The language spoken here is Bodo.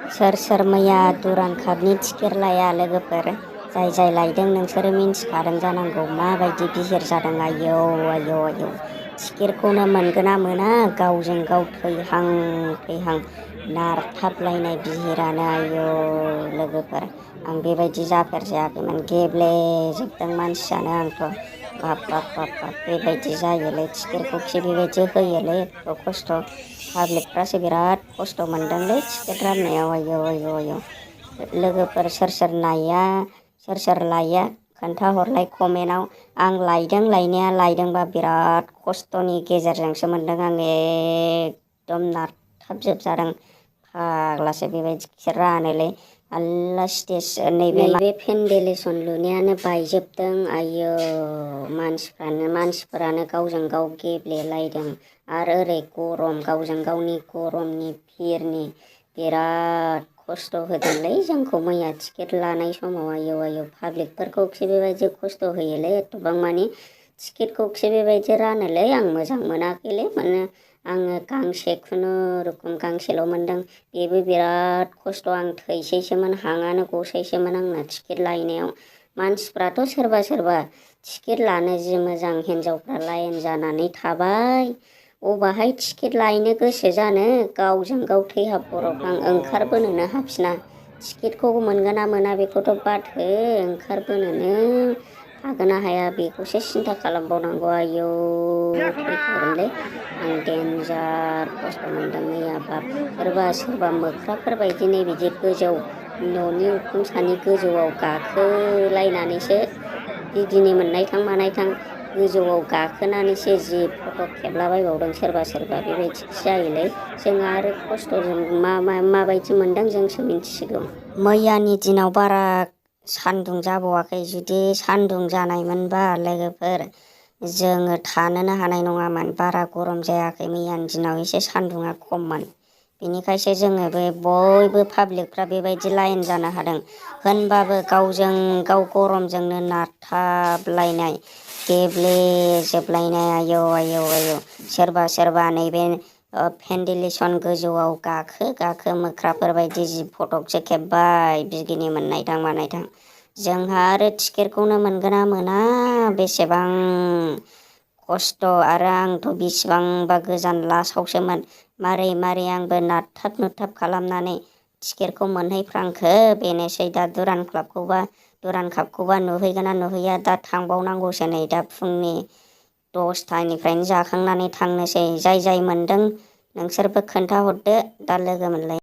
सोर सोर मैया दुरान कापनि टिकेट लाया लोगोफोर जाय जाय लायदों नोंसोरो मिन्थिखादों जानांगौ माबायदि बिहिर जादों आयौ आयौ आयौ टिकेटखौनो मोनगोना मोना गावजों गाव थैहां थैहां नारथाबलायनाय बिहिरानो आयौ लोगोफोर आं बेबायदि जाफेरजायाखैमोन गेब्लेजोबदों मानसियानो आंथ' बाब बाब बाब बाब बेबायदि जायोलै टिकेटखौ बेबायदि होयोलै एथ' खस्थ' पाब्लिकफ्रासो बिराद खस्थ' मोनदोंलै टिकेट राननायाव आयौ आयौ आयौ लोगोफोर सोर सोर नाया सोर सोर लाया खोन्थाहरलाय कमेन्टआव आं लायदों लायनाया लायदोंबा बिराद खस्थ'नि गेजेरजोंसो मोनदों आं एकदम नारथाबजोबजादों फाग्लासो बेबायदि रानोलै आल्ला स्टेज नैबे पेन्डेलेसन लुनायानो बायजोबदों आयौ मानसिफोरानो गावजों गाव गेब्लेलायदों आरो ओरै गरम गावजों गावनि गरमनि भिरनि बिराद खस्थ' होदोंलै जोंखौ मैया टिकेट लानाय समाव आयौ आयौ पाब्लिकफोरखौखि बेबायदि खस्थ' होयोलै एथ'बां मानि टिकेटखौखि बेबायदि रानोलै आं मोजां मोनाखैलै माने आङो गांसे खुनुरुखुम गांसेल' मोनदों बेबो बिराद खस्थ' आं थैसैसोमोन हाङानो गसैसोमोन आंना टिकेट लायनायाव मानसिफ्राथ' सोरबा सोरबा टिकेट लानो जि मोजां हिन्जावफ्रा लाइन जानानै थाबाय अबाहाय टिकेट लायनो गोसो जानो गावजों गाव थैहाब बरफहां ओंखारबोनोनो हाफिना टिकेटखौ मोनगोन ना मोना बेखौथ' बाद हो ओंखारबोनोनो हागोन ना हाया बेखौसो सिन्था खालामबावनांगौ आयौ थैखागोनलै आं देन्जार खस्थ' मोनदों मैया बाब सोरबा सोरबा मोख्राफोरबायदि नै बिदि गोजौ न'नि उखुम सानि गोजौआव गाखोलायनानैसो बिगिनि मोननायथां मानायथां गोजौआव गाखोनानैसो जि फट' खेबलाबायबावदों सोरबा सोरबा बेबायदिखि जायोलै जों आरो खस्थ'जों माबायदि मोनदों जोंसो मिन्थिसिगौ मैयानि दिनाव बारा सान्दुं जाबावाखै जुदि सान्दुं जानायमोनबा लोगोफोर जोङो थानोनो हानाय नङामोन बारा गरम जायाखै मैयानि दिनाव एसे सान्दुङा खममोन बेनिखायसो जोङो बयबो पाब्लिकफ्रा बेबायदि लाइन जानो हादों होनबाबो गावजों गाव गरमजोंनो नारथाबलायनाय गेब्लेजोबलायनाय आयौ आयौ आयौ सोरबा सोरबा नैबे पेन्डेलेसन गोजौआव गाखो मोख्राफोरबायदि जि फटकसो खेबबाय बिगिनि मोननायथां मानायथां जोंहा आरो टिकेटखौनो मोनगोना मोना बेसेबां खस्थ' आरो आंथ' बेसेबांबा गोजान लासावसोमोन मारै आंबो नारथाब नुथाब खालामनानै टिकेटखौ मोनहैफ्रांखो बेनोसै दा दुरान कापखौबा नुहैगोन ना नुहैया दा थांबावनांगौसो नै दा फुंनि 10थानिफ्रायनो जाखांनानै थांनोसै जाय मोनदों नोंसोरबो खोन्थाहरदो दा लोगो मोनलाय